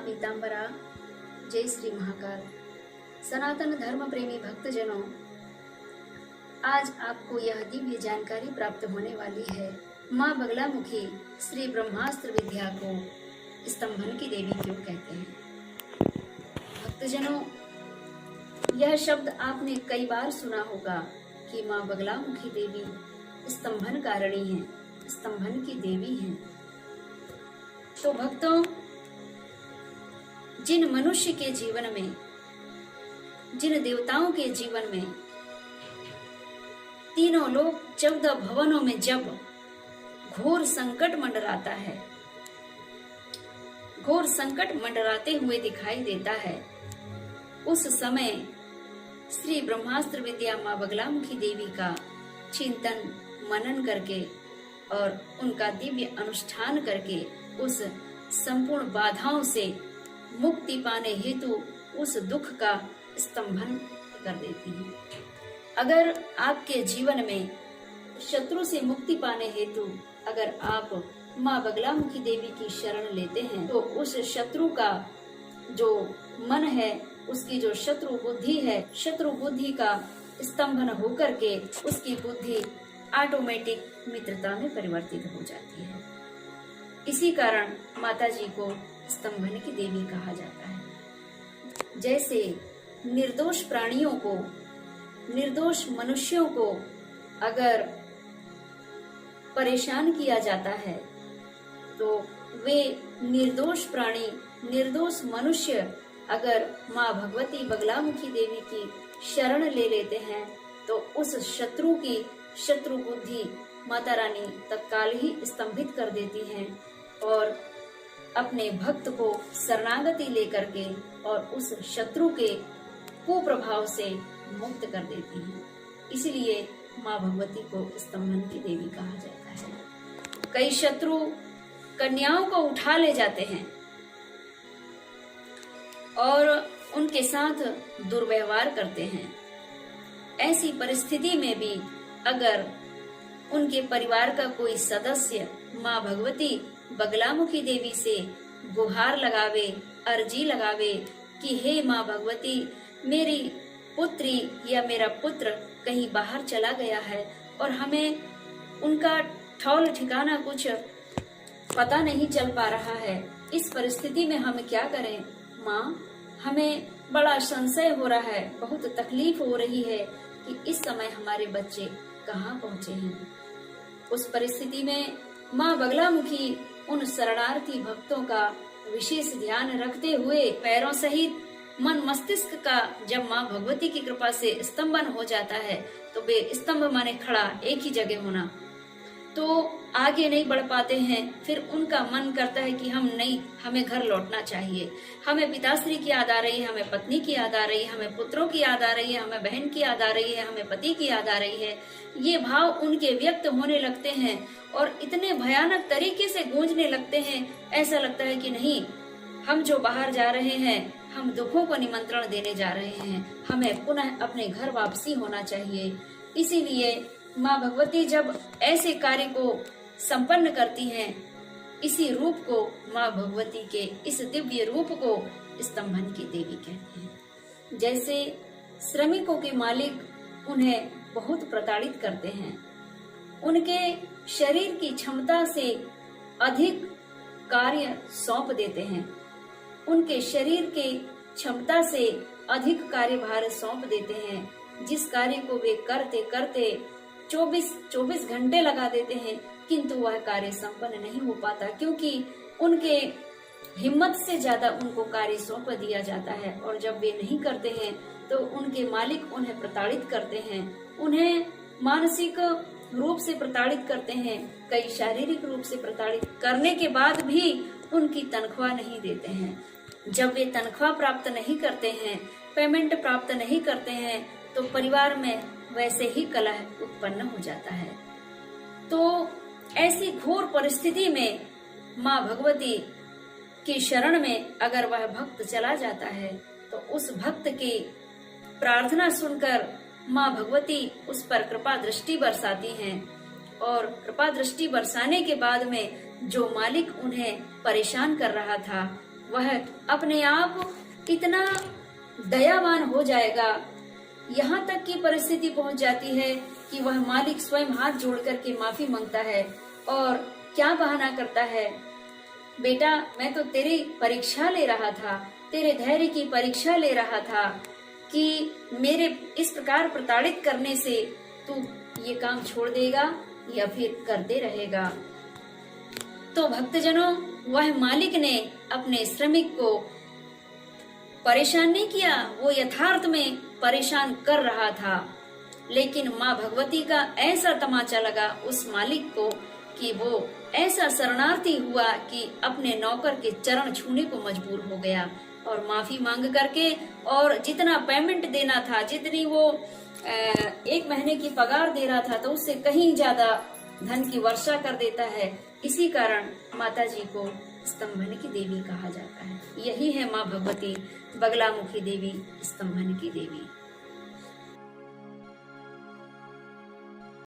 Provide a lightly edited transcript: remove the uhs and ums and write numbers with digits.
पीताम्बरा। जय श्री महाकाल। सनातन धर्म प्रेमी भक्तजनों, आज आपको यह दिव्य जानकारी प्राप्त होने वाली है। माँ बगलामुखी श्री ब्रह्मास्त्र विद्या को स्तंभन की देवी क्यों कहते हैं। भक्तजनों, यह शब्द आपने कई बार सुना होगा कि माँ बगलामुखी देवी स्तंभन कारिणी है, स्तंभन की देवी है। तो भक्तों, जिन मनुष्य के जीवन में, जिन देवताओं के जीवन में तीनों लोग 14 भवनों में जब घोर संकट मंडराता है, घोर संकट मंडराते हुए दिखाई देता है, उस समय श्री ब्रह्मास्त्र विद्या माँ बगलामुखी देवी का चिंतन मनन करके और उनका दिव्य अनुष्ठान करके उस संपूर्ण बाधाओं से मुक्ति पाने हेतु उस दुख का स्तंभन कर देती है। अगर आपके जीवन में शत्रु से मुक्ति पाने हेतु अगर आप माँ बगलामुखी देवी की शरण लेते हैं तो उस शत्रु का जो मन है, उसकी जो शत्रु बुद्धि है, शत्रु बुद्धि का स्तंभन होकर के उसकी बुद्धि ऑटोमेटिक मित्रता में परिवर्तित हो जाती है। इसी कारण माता जी को स्तंभन की देवी कहा जाता है। जैसे निर्दोष प्राणियों को, निर्दोष मनुष्यों को अगर परेशान किया जाता है तो वे निर्दोष प्राणी, निर्दोष मनुष्य अगर माँ भगवती बगलामुखी देवी की शरण ले लेते हैं तो उस शत्रु की शत्रु बुद्धि माता रानी तत्काल ही स्तंभित कर देती हैं और अपने भक्त को शरणागति लेकर के और उस शत्रु के कुप्रभाव से मुक्त कर देती हैं। इसलिए माँ भगवती को स्तंभन की देवी कहा जाता है। कई शत्रु कन्याओं को उठा ले जाते हैं और उनके साथ दुर्व्यवहार करते हैं। ऐसी परिस्थिति में भी अगर उनके परिवार का कोई सदस्य माँ भगवती बगलामुखी देवी से गुहार लगावे, अर्जी लगावे कि हे माँ भगवती, मेरी पुत्री या मेरा पुत्र कहीं बाहर चला गया है और हमें उनका ठौल ठिकाना कुछ पता नहीं चल पा रहा है, इस परिस्थिति में हम क्या करें माँ? हमें बड़ा संशय हो रहा है, बहुत तकलीफ हो रही है कि इस समय हमारे बच्चे कहाँ पहुँचे हैं। उस परिस्थिति में माँ बगलामुखी उन शरणार्थी भक्तों का विशेष ध्यान रखते हुए पैरों सहित मन मस्तिष्क का जब माँ भगवती की कृपा से स्तंभन हो जाता है तो वे स्तंभ माने खड़ा, एक ही जगह होना, तो आगे नहीं बढ़ पाते हैं। फिर उनका मन करता है कि हम नहीं, हमें घर लौटना चाहिए, हमें पिताश्री की याद आ रही है, हमें पत्नी की याद आ रही है, हमें पुत्रों की याद आ रही है, हमें बहन की याद आ रही है, हमें पति की याद आ रही है। ये भाव उनके व्यक्त होने लगते हैं और इतने भयानक तरीके से गूंजने लगते हैं, ऐसा लगता है कि नहीं, हम जो बाहर जा रहे हैं, हम दुखों को निमंत्रण देने जा रहे हैं, हमें पुनः अपने घर वापसी होना चाहिए। इसीलिए माँ भगवती जब ऐसे कार्य को संपन्न करती हैं, इसी रूप को माँ भगवती के इस दिव्य रूप को स्तंभन की देवी कहते हैं। जैसे श्रमिकों के मालिक उन्हें बहुत प्रताड़ित करते हैं, उनके शरीर की क्षमता से अधिक कार्य सौंप देते हैं, उनके शरीर के क्षमता से अधिक कार्यभार सौंप देते हैं, जिस कार्य को वे करते करते 24 घंटे लगा देते हैं, किंतु वह कार्य संपन्न नहीं हो पाता, क्योंकि उनके हिम्मत से ज्यादा उनको कार्य सौंप दिया जाता है। और जब वे नहीं करते हैं तो उनके मालिक उन्हें प्रताड़ित करते हैं, उन्हें मानसिक रूप से प्रताड़ित करते हैं, कई शारीरिक रूप से प्रताड़ित करने के बाद भी उनकी तनख्वाह नहीं देते हैं। जब वे तनख्वाह प्राप्त नहीं करते हैं, पेमेंट प्राप्त नहीं करते हैं, तो परिवार में वैसे ही कलह उत्पन्न हो जाता है। तो ऐसी घोर परिस्थिति में माँ भगवती की शरण में अगर वह भक्त चला जाता है तो उस भक्त की प्रार्थना सुनकर माँ भगवती उस पर कृपा दृष्टि बरसाती हैं और कृपा दृष्टि बरसाने के बाद में जो मालिक उन्हें परेशान कर रहा था वह अपने आप इतना दयावान हो जाएगा, यहाँ तक की परिस्थिति पहुंच जाती है कि वह मालिक स्वयं हाथ जोड़ करके माफी मांगता है और क्या बहाना करता है, बेटा मैं तो तेरी परीक्षा ले रहा था, तेरे धैर्य की परीक्षा ले रहा था कि मेरे इस प्रकार प्रताड़ित करने से तू ये काम छोड़ देगा या फिर करते रहेगा। तो भक्तजनों, वह मालिक ने अपने श्रमिक को परेशान नहीं किया, वो यथार्थ में परेशान कर रहा था, लेकिन माँ भगवती का ऐसा तमाचा लगा उस मालिक को कि वो ऐसा शरणार्थी हुआ कि अपने नौकर के चरण छूने को मजबूर हो गया और माफी मांग करके और जितना पेमेंट देना था, जितनी वो 1 महीने की पगार दे रहा था, तो उससे कहीं ज्यादा धन की वर्षा कर देता है। इसी कारण माता जी को स्तंभन की देवी कहा जाता है। यही है माँ भगवती बगलामुखी देवी, स्तंभन की देवी।